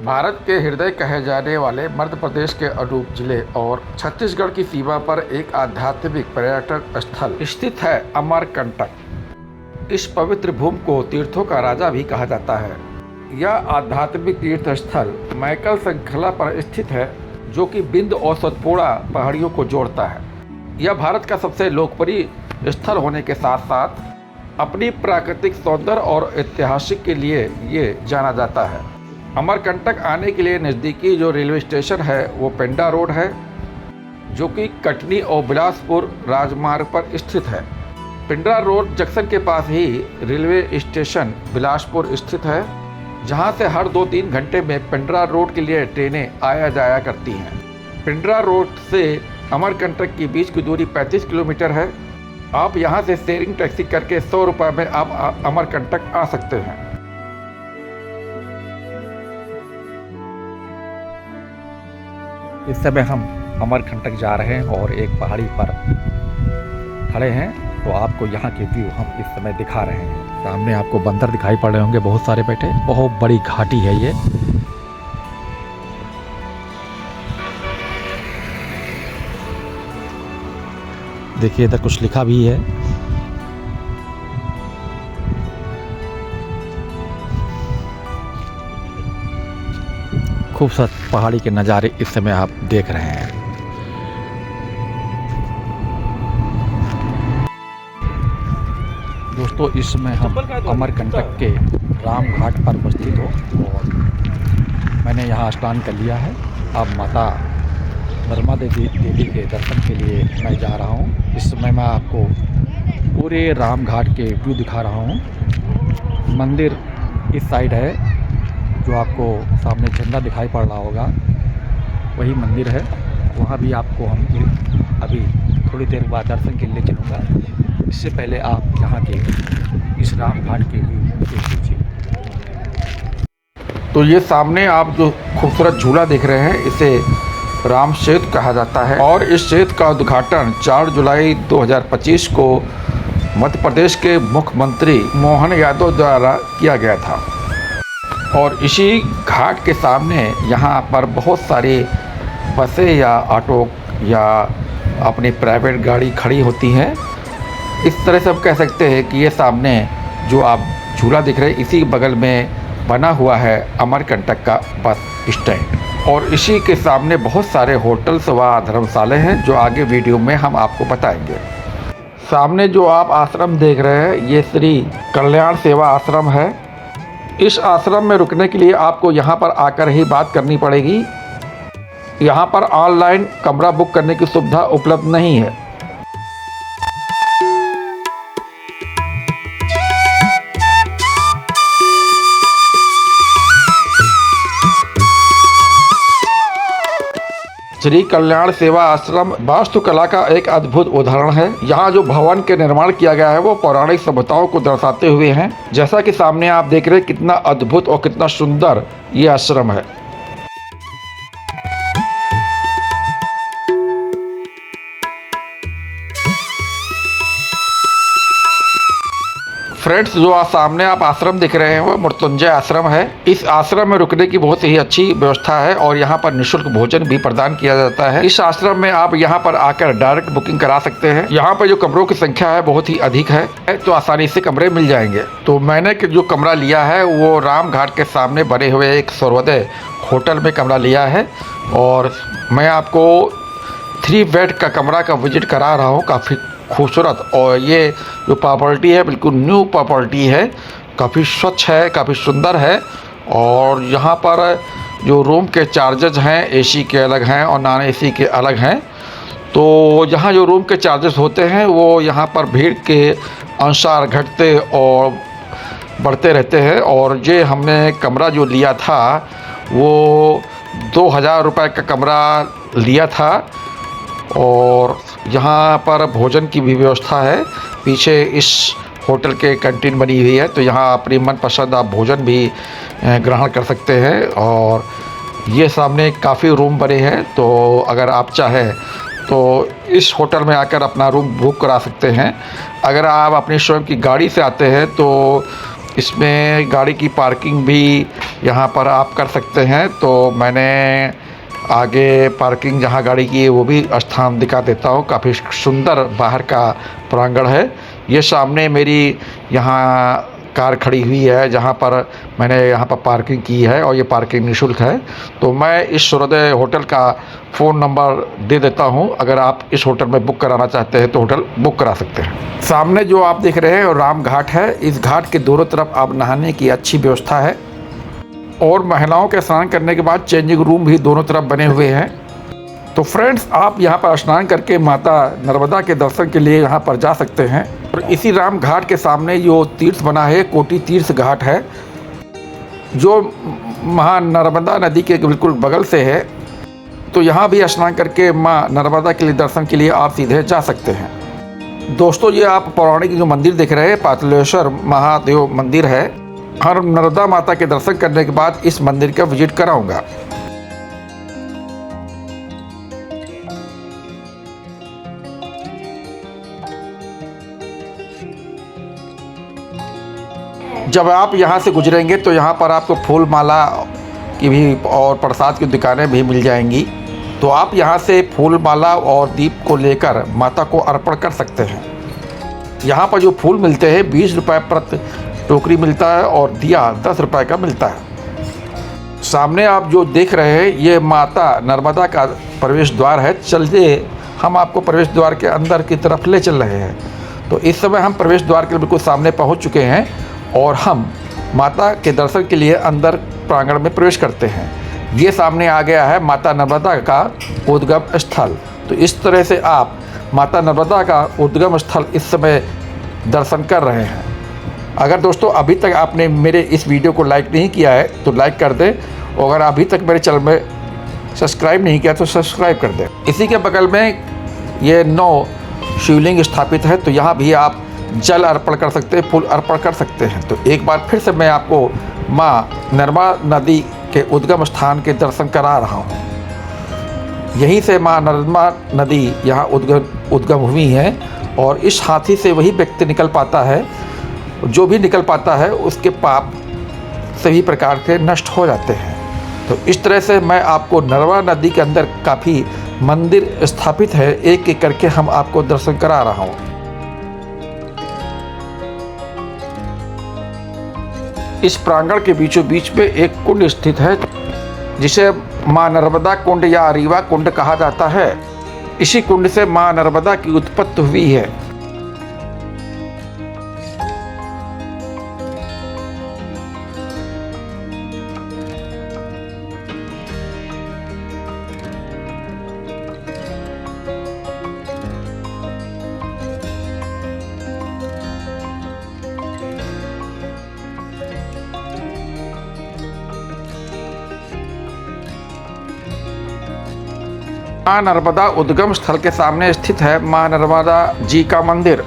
भारत के हृदय कहे जाने वाले मध्य प्रदेश के अनूप जिले और छत्तीसगढ़ की सीमा पर एक आध्यात्मिक पर्यटक स्थल स्थित है अमरकंटक। इस पवित्र भूमि को तीर्थों का राजा भी कहा जाता है। यह आध्यात्मिक तीर्थ स्थल मैकल श्रृंखला पर स्थित है, जो कि बिंद और सतपुड़ा पहाड़ियों को जोड़ता है। यह भारत का सबसे लोकप्रिय स्थल होने के साथ साथ अपनी प्राकृतिक सौंदर्य और ऐतिहासिक के लिए ये जाना जाता है। अमरकंटक आने के लिए नज़दीकी जो रेलवे स्टेशन है वो पेंड्रा रोड है, जो कि कटनी और बिलासपुर राजमार्ग पर स्थित है। पेंड्रा रोड जंक्शन के पास ही रेलवे स्टेशन बिलासपुर स्थित है, जहां से हर 2-3 घंटे में पेंड्रा रोड के लिए ट्रेनें आया जाया करती हैं। पेंड्रा रोड से अमरकंटक के बीच की दूरी 35 किलोमीटर है। आप यहां से शेयरिंग टैक्सी करके 100 रुपये में आप अमरकंटक आ सकते हैं। इस समय हम अमरकंटक जा रहे हैं और एक पहाड़ी पर खड़े हैं, तो आपको यहाँ के व्यू हम इस समय दिखा रहे हैं। सामने आपको बंदर दिखाई पड़ रहे होंगे बहुत सारे बैठे। बहुत बड़ी घाटी है ये। देखिए इधर कुछ लिखा भी है। खूबसूरत पहाड़ी के नज़ारे इस समय आप देख रहे हैं। दोस्तों इस समय हम अमरकंटक के राम घाट पर उपस्थित हो और मैंने यहाँ स्नान कर लिया है। अब माता नर्मदा देवी के दर्शन के लिए मैं जा रहा हूँ। इस समय मैं आपको पूरे राम घाट के व्यू दिखा रहा हूँ। मंदिर इस साइड है, जो आपको सामने झंडा दिखाई पड़ रहा होगा, वही मंदिर है। वहाँ भी आपको हम अभी थोड़ी देर बाद दर्शन के लिए चलूँगा। इससे पहले आप यहाँ के इस राम घाट के व्यू देख लीजिए। तो ये सामने आप जो खूबसूरत झूला देख रहे हैं, इसे राम सेतु कहा जाता है और इस सेतु का उद्घाटन 4 जुलाई 2025 को मध्य प्रदेश के मुख्यमंत्री मोहन यादव द्वारा किया गया था। और इसी घाट के सामने यहाँ पर बहुत सारे बसें या ऑटो या अपनी प्राइवेट गाड़ी खड़ी होती हैं। इस तरह से हम कह सकते हैं कि ये सामने जो आप झूला दिख रहे हैं, इसी बगल में बना हुआ है अमरकंटक का बस स्टैंड। और इसी के सामने बहुत सारे होटल्स व धर्मशाले हैं, जो आगे वीडियो में हम आपको बताएंगे। सामने जो आप आश्रम देख रहे हैं, ये श्री कल्याण सेवा आश्रम है। इस आश्रम में रुकने के लिए आपको यहाँ पर आकर ही बात करनी पड़ेगी। यहाँ पर ऑनलाइन कमरा बुक करने की सुविधा उपलब्ध नहीं है। श्री कल्याण सेवा आश्रम वास्तुकला का एक अद्भुत उदाहरण है। यहाँ जो भवन के निर्माण किया गया है वो पौराणिक सभ्यताओं को दर्शाते हुए हैं। जैसा कि सामने आप देख रहे हैं, कितना अद्भुत और कितना सुंदर ये आश्रम है। फ्रेंड्स, जो सामने आप आश्रम दिख रहे हैं वो मृत्युंजय आश्रम है। इस आश्रम में रुकने की बहुत ही अच्छी व्यवस्था है और यहाँ पर निःशुल्क भोजन भी प्रदान किया जाता है। इस आश्रम में आप यहाँ पर आकर डायरेक्ट बुकिंग करा सकते हैं। यहाँ पर जो कमरों की संख्या है बहुत ही अधिक है, तो आसानी से कमरे मिल जाएंगे। तो मैंने जो कमरा लिया है वो राम घाट के सामने बने हुए एक सर्वोदय होटल में कमरा लिया है और मैं आपको 3 बेड का कमरा का विजिट करा रहा हूँ। काफ़ी खूबसूरत, और ये जो प्रॉपर्टी है बिल्कुल न्यू प्रॉपर्टी है, काफ़ी स्वच्छ है, काफ़ी सुंदर है। और यहाँ पर जो रूम के चार्जेज हैं, एसी के अलग हैं और नॉन एसी के अलग हैं। तो यहाँ जो रूम के चार्जेस होते हैं वो यहाँ पर भीड़ के अनुसार घटते और बढ़ते रहते हैं। और ये हमने कमरा जो लिया था वो 2000 रुपये का कमरा लिया था। और यहाँ पर भोजन की भी व्यवस्था है। पीछे इस होटल के कैंटीन बनी हुई है, तो यहाँ अपनी मनपसंद आप भोजन भी ग्रहण कर सकते हैं। और ये सामने काफ़ी रूम बने हैं, तो अगर आप चाहें तो इस होटल में आकर अपना रूम बुक करा सकते हैं। अगर आप अपनी स्वयं की गाड़ी से आते हैं तो इसमें गाड़ी की पार्किंग भी यहाँ पर आप कर सकते हैं। तो मैंने आगे पार्किंग जहाँ गाड़ी की है वो भी स्थान दिखा देता हूँ। काफ़ी सुंदर बाहर का प्रांगण है। ये सामने मेरी यहाँ कार खड़ी हुई है जहाँ पर मैंने यहाँ पर पार्किंग की है और ये पार्किंग निःशुल्क है। तो मैं इस सूर्योदय होटल का फ़ोन नंबर दे देता हूँ। अगर आप इस होटल में बुक कराना चाहते हैं तो होटल बुक करा सकते हैं। सामने जो आप देख रहे हैं वो राम घाट है। इस घाट के दोनों तरफ आप नहाने की अच्छी व्यवस्था है और महिलाओं के स्नान करने के बाद चेंजिंग रूम भी दोनों तरफ बने हुए हैं। तो फ्रेंड्स, आप यहाँ पर स्नान करके माता नर्मदा के दर्शन के लिए यहाँ पर जा सकते हैं। और इसी राम घाट के सामने जो तीर्थ बना है कोटी तीर्थ घाट है, जो महानर्मदा नदी के बिल्कुल बगल से है। तो यहाँ भी स्नान करके माँ नर्मदा के लिए दर्शन के लिए आप सीधे जा सकते हैं। दोस्तों, ये आप पौराणिक जो मंदिर देख रहे हैं पातालेश्वर महादेव मंदिर है। हर नर्मदा माता के दर्शन करने के बाद इस मंदिर का विजिट कराऊंगा। जब आप यहाँ से गुजरेंगे तो यहाँ पर आपको फूल माला की भी और प्रसाद की दुकानें भी मिल जाएंगी। तो आप यहाँ से फूल माला और दीप को लेकर माता को अर्पण कर सकते हैं। यहाँ पर जो फूल मिलते हैं 20 रुपये प्रति टोकरी मिलता है और दिया 10 रुपये का मिलता है। सामने आप जो देख रहे हैं ये माता नर्मदा का प्रवेश द्वार है। चलिए हम आपको प्रवेश द्वार के अंदर की तरफ ले चल रहे हैं। तो इस समय हम प्रवेश द्वार के बिल्कुल सामने पहुंच चुके हैं और हम माता के दर्शन के लिए अंदर प्रांगण में प्रवेश करते हैं। ये सामने आ गया है माता नर्मदा का उद्गम स्थल। तो इस तरह से आप माता नर्मदा का उद्गम स्थल इस समय दर्शन कर रहे हैं। अगर दोस्तों अभी तक आपने मेरे इस वीडियो को लाइक नहीं किया है तो लाइक कर दें और अगर अभी तक मेरे चैनल में सब्सक्राइब नहीं किया तो सब्सक्राइब कर दें। इसी के बगल में ये 9 शिवलिंग स्थापित है। तो यहाँ भी आप जल अर्पण कर सकते हैं, फूल अर्पण कर सकते हैं। तो एक बार फिर से मैं आपको माँ नर्मदा नदी के उद्गम स्थान के दर्शन करा रहा हूँ। यहीं से माँ नर्मदा नदी यहाँ उद्गम हुई है और इस हाथी से वही व्यक्ति निकल पाता है, जो भी निकल पाता है उसके पाप सभी प्रकार के नष्ट हो जाते हैं। तो इस तरह से मैं आपको नर्मदा नदी के अंदर काफ़ी मंदिर स्थापित है, एक एक करके हम आपको दर्शन करा रहा हूँ। इस प्रांगण के बीचों बीच में एक कुंड स्थित है जिसे माँ नर्मदा कुंड या रीवा कुंड कहा जाता है। इसी कुंड से माँ नर्मदा की उत्पत्ति हुई है। माँ नर्मदा उद्गम स्थल के सामने स्थित है माँ नर्मदा जी का मंदिर।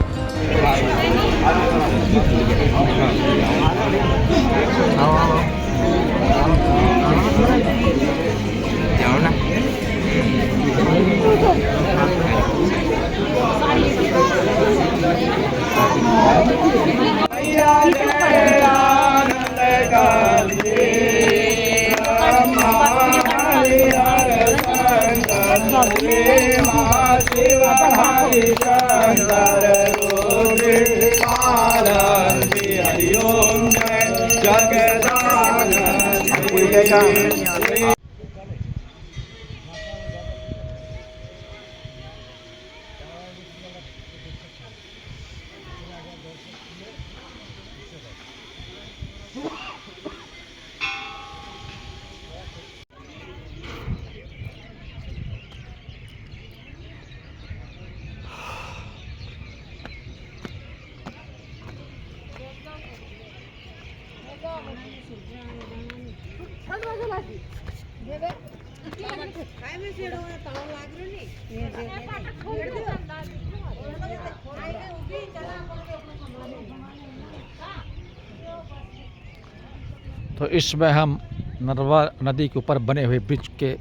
तो इसमें हम नर्मदा नदी के ऊपर बने हुए ब्रिज के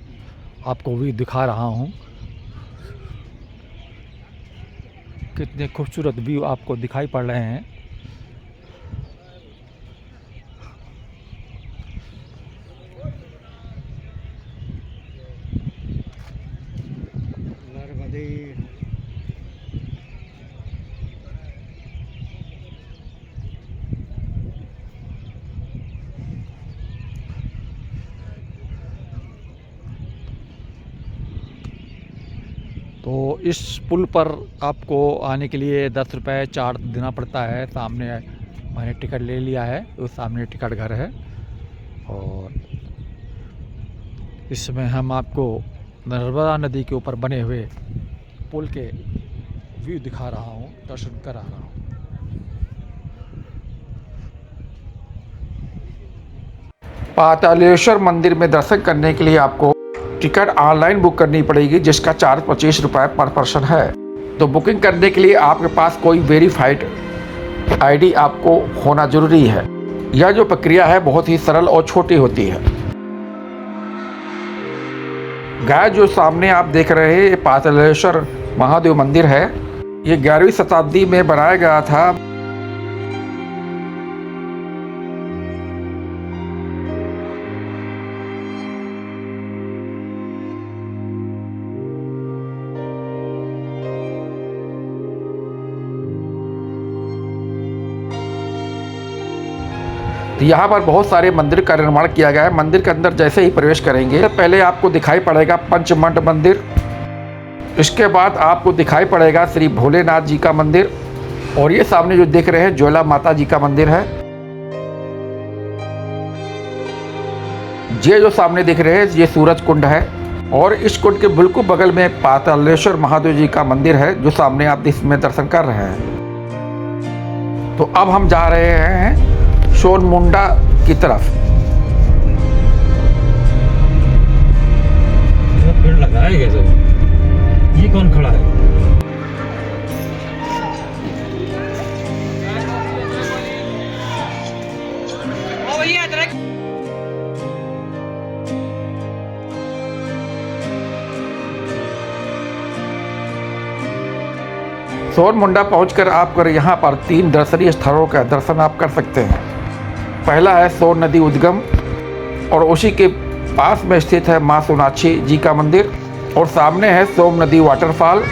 आपको व्यू दिखा रहा हूँ। कितने खूबसूरत व्यू आपको दिखाई पड़ रहे हैं। तो इस पुल पर आपको आने के लिए 10 रुपये चार्ज देना पड़ता है। सामने मैंने टिकट ले लिया है, तो सामने टिकट घर है। और इसमें हम आपको नर्मदा नदी के ऊपर बने हुए पुल के व्यू दिखा रहा हूँ, दर्शन करा रहा हूँ। पातालेश्वर मंदिर में दर्शन करने के लिए आपको टिकट ऑनलाइन बुक करनी पड़ेगी, जिसका चार्ज 25 रुपये पर पर्सन है। तो बुकिंग करने के लिए आपके पास कोई वेरीफाइड आईडी आपको होना जरूरी है। यह जो प्रक्रिया है बहुत ही सरल और छोटी होती है। गाय जो सामने आप देख रहे हैं, ये पातालेश्वर महादेव मंदिर है। ये 11वीं शताब्दी में बनाया गया था। यहाँ पर बहुत सारे मंदिर का निर्माण किया गया है। मंदिर के अंदर जैसे ही प्रवेश करेंगे तो पहले आपको दिखाई पड़ेगा पंचमंड मंदिर। इसके बाद आपको दिखाई पड़ेगा श्री भोलेनाथ जी का मंदिर। और ये सामने जो देख रहे हैं ज्वाला माता जी का मंदिर है। ये जो सामने दिख रहे हैं ये सूरज कुंड है। और इस कुंड के बिल्कुल बगल में पातालेश्वर महादेव जी का मंदिर है, जो सामने आप इसमें दर्शन कर रहे हैं। तो अब हम जा रहे हैं सोनमुंडा की तरफ। पेड़ लगाया कैसे? ये कौन खड़ा है? सोनमुंडा पहुंचकर आप कर यहाँ पर 3 दर्शनीय स्थलों का दर्शन आप कर सकते हैं। पहला है सोन नदी उद्गम, और उसी के पास में स्थित है माँ सोनाक्षी जी का मंदिर। और सामने है सोम नदी वाटरफॉल।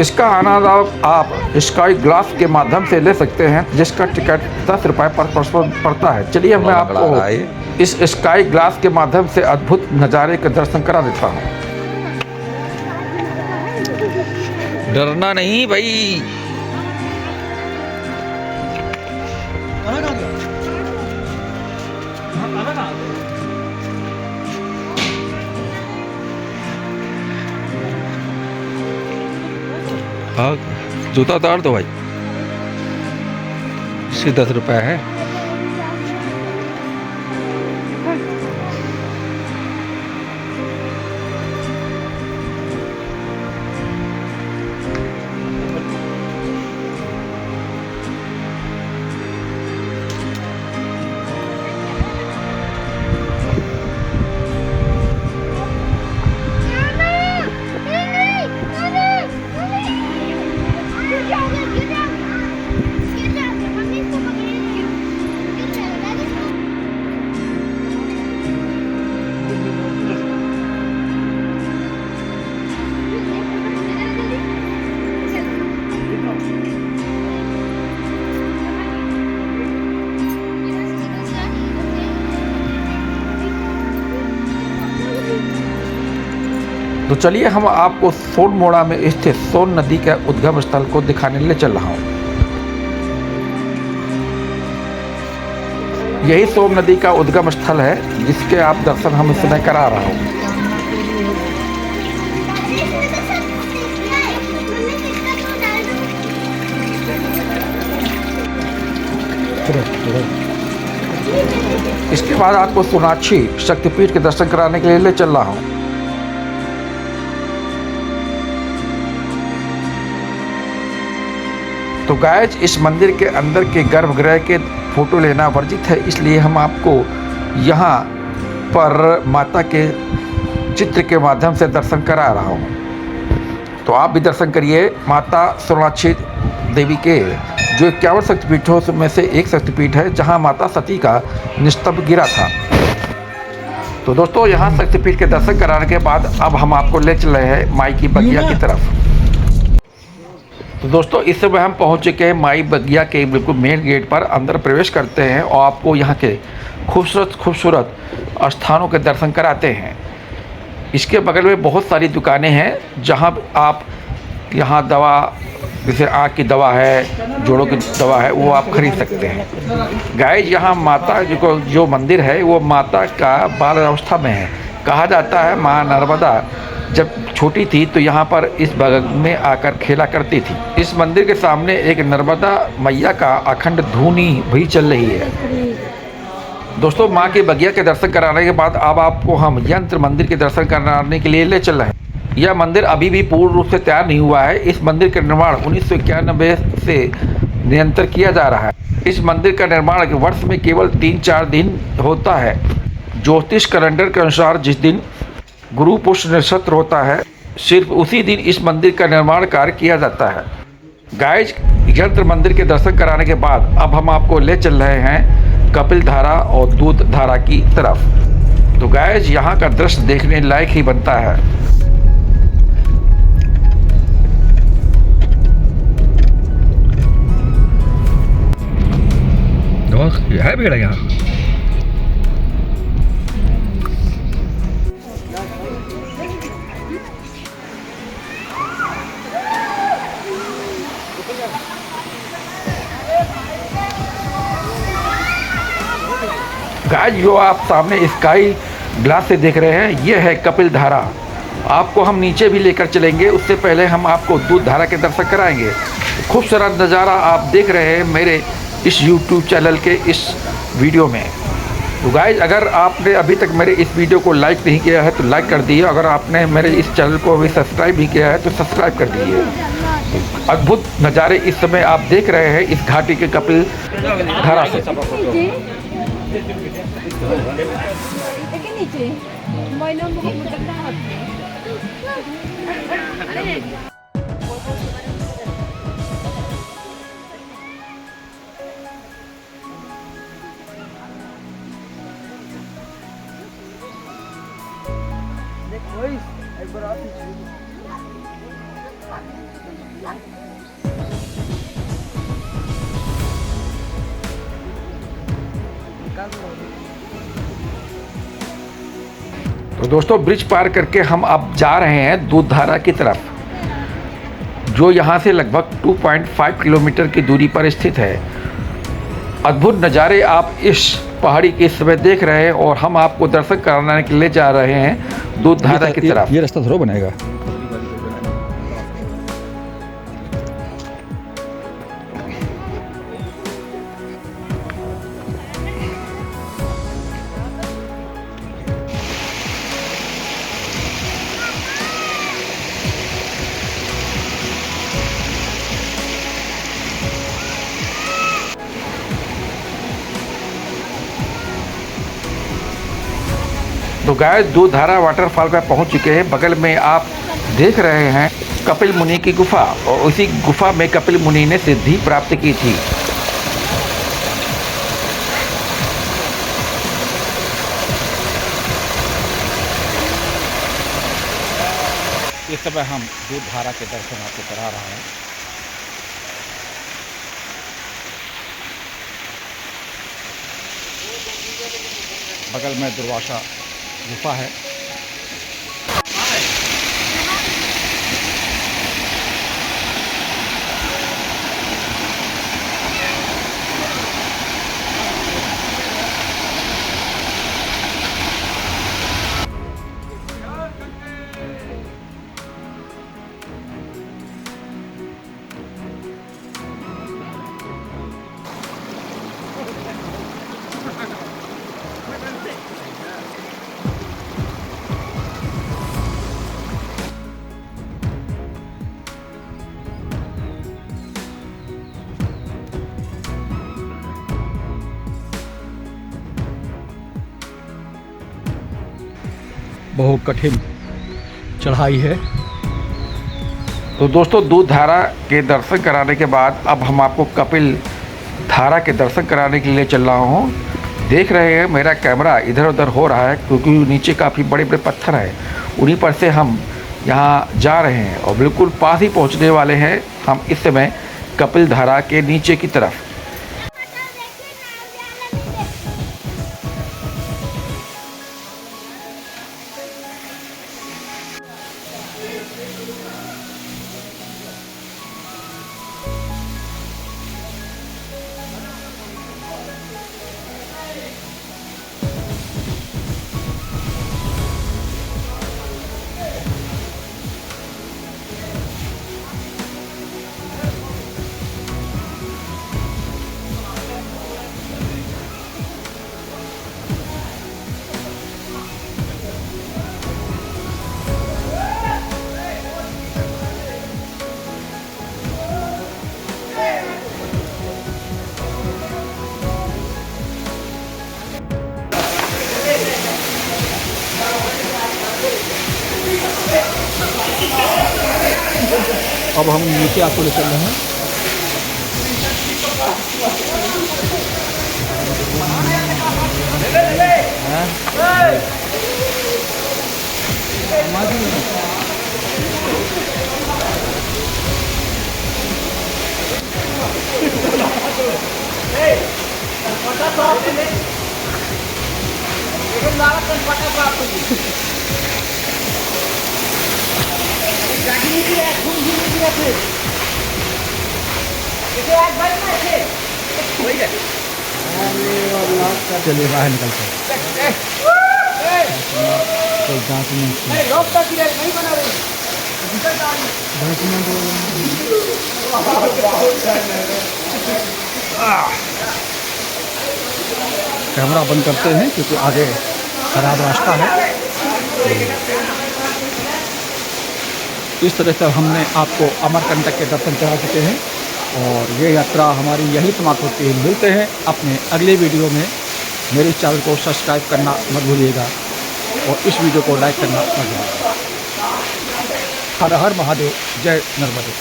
इसका आनंद आप स्काई ग्लास के माध्यम से ले सकते हैं, जिसका टिकट 10 रुपये पर पर्सन पड़ता है। चलिए मैं आपको इस स्काई ग्लास के माध्यम से अद्भुत नज़ारे के दर्शन करा देता हूँ। डरना नहीं भाई। हाँ, जूता उतार दो भाई। इसके 10 रुपये है। तो चलिए हम आपको सोनमोड़ा में स्थित सोन नदी के उद्गम स्थल को दिखाने ले चल रहा हूँ। यही सोन नदी का उद्गम स्थल है, जिसके आप दर्शन हम इस समय करा रहा हूँ। इसके बाद आपको सोनाक्षी शक्तिपीठ के दर्शन कराने के लिए ले चल रहा हूँ। तो गाइस, इस मंदिर के अंदर के गर्भगृह के फोटो लेना वर्जित है, इसलिए हम आपको यहाँ पर माता के चित्र के माध्यम से दर्शन करा रहा हूँ। तो आप भी दर्शन करिए माता सोनाक्षी देवी के, जो 51 शक्तिपीठों में से एक शक्तिपीठ है, जहाँ माता सती का निस्तंभ गिरा था। तो दोस्तों, यहाँ शक्तिपीठ के दर्शन कराने के बाद अब हम आपको ले चल रहे हैं माई की बगिया की तरफ। तो दोस्तों, इस समय हम पहुंच चुके हैं माई बगिया के बिल्कुल मेन गेट पर। अंदर प्रवेश करते हैं और आपको यहाँ के खूबसूरत खूबसूरत स्थानों के दर्शन कराते हैं। इसके बगल में बहुत सारी दुकानें हैं जहां आप यहाँ दवा, जैसे आँख की दवा है, जोड़ों की दवा है, वो आप खरीद सकते हैं। गाइस यहाँ माता जो मंदिर है वो माता का बाल अवस्था में है। कहा जाता है माँ नर्मदा जब छोटी थी तो यहाँ पर इस बाग में आकर खेला करती थी। इस मंदिर के सामने एक नर्मदा मैया का अखंड धूनी भी चल रही है। दोस्तों माँ के बगिया के दर्शन कराने के बाद अब आपको हम यंत्र मंदिर के दर्शन कराने के लिए ले चल रहे हैं। यह मंदिर अभी भी पूर्ण रूप से तैयार नहीं हुआ है। इस मंदिर का निर्माण 1991 से निरंतर किया जा रहा है। इस मंदिर का निर्माण वर्ष में केवल 3-4 दिन होता है। ज्योतिष कैलेंडर के अनुसार जिस दिन गुरु पुष्य नक्षत्र होता है सिर्फ उसी दिन इस मंदिर का निर्माण कार्य किया जाता है। गाइस यंत्र मंदिर के दर्शन कराने के बाद अब हम आपको ले चल रहे हैं कपिल धारा और दूध धारा की तरफ। तो गाइस यहाँ का दृश्य देखने लायक ही बनता है। है भीड़ है यहाँ। गाइस जो आप सामने स्काई ग्लास से देख रहे हैं ये है कपिल धारा। आपको हम नीचे भी लेकर चलेंगे, उससे पहले हम आपको दूध धारा के दर्शन कराएंगे। खूबसूरत नज़ारा आप देख रहे हैं मेरे इस YouTube चैनल के इस वीडियो में। तो गाइस अगर आपने अभी तक मेरे इस वीडियो को लाइक नहीं किया है तो लाइक कर दीजिए। अगर आपने मेरे इस चैनल को अभी सब्सक्राइब नहीं किया है तो सब्सक्राइब कर दीजिए। अद्भुत नज़ारे इस समय आप देख रहे हैं इस घाटी के कपिल धारा से। तो दोस्तों ब्रिज पार करके हम अब जा रहे हैं दूध धारा की तरफ, जो यहाँ से लगभग 2.5 किलोमीटर की दूरी पर स्थित है। अद्भुत नज़ारे आप इस पहाड़ी के समय देख रहे हैं और हम आपको दर्शन कराने के लिए जा रहे हैं दूध धारा की तरफ। ये रास्ता थोड़ा बनेगा। तो गाइस दूध धारा वाटरफॉल पर पहुंच चुके हैं। बगल में आप देख रहे हैं कपिल मुनि की गुफा, और उसी गुफा में कपिल मुनि ने सिद्धि प्राप्त की थी। इस समय हम दूध धारा के दर्शन आपको करा रहे हैं। बगल में दुर्वासा गुफा है। बहुत कठिन चढ़ाई है। तो दोस्तों दूध धारा के दर्शन कराने के बाद अब हम आपको कपिल धारा के दर्शन कराने के लिए चल रहा हूँ। देख रहे हैं मेरा कैमरा इधर उधर हो रहा है क्योंकि नीचे काफ़ी बड़े बड़े पत्थर हैं, उन्हीं पर से हम यहाँ जा रहे हैं और बिल्कुल पास ही पहुँचने वाले हैं हम इस समय कपिल धारा के नीचे की तरफ। अब हम नीचे आपको ले चल रहे हैं। चलिए बाहर निकलते हैं। कोई कैमरा बंद करते हैं क्योंकि आगे खराब रास्ता है। इस तरह से हमने आपको अमरकंटक के दर्शन करा चुके हैं और ये यात्रा हमारी यही समाप्त होती है। मिलते हैं अपने अगले वीडियो में। मेरे चैनल को सब्सक्राइब करना मत भूलिएगा और इस वीडियो को लाइक करना मत भूलिएगा। हर हर महादेव, जय नर्मदे।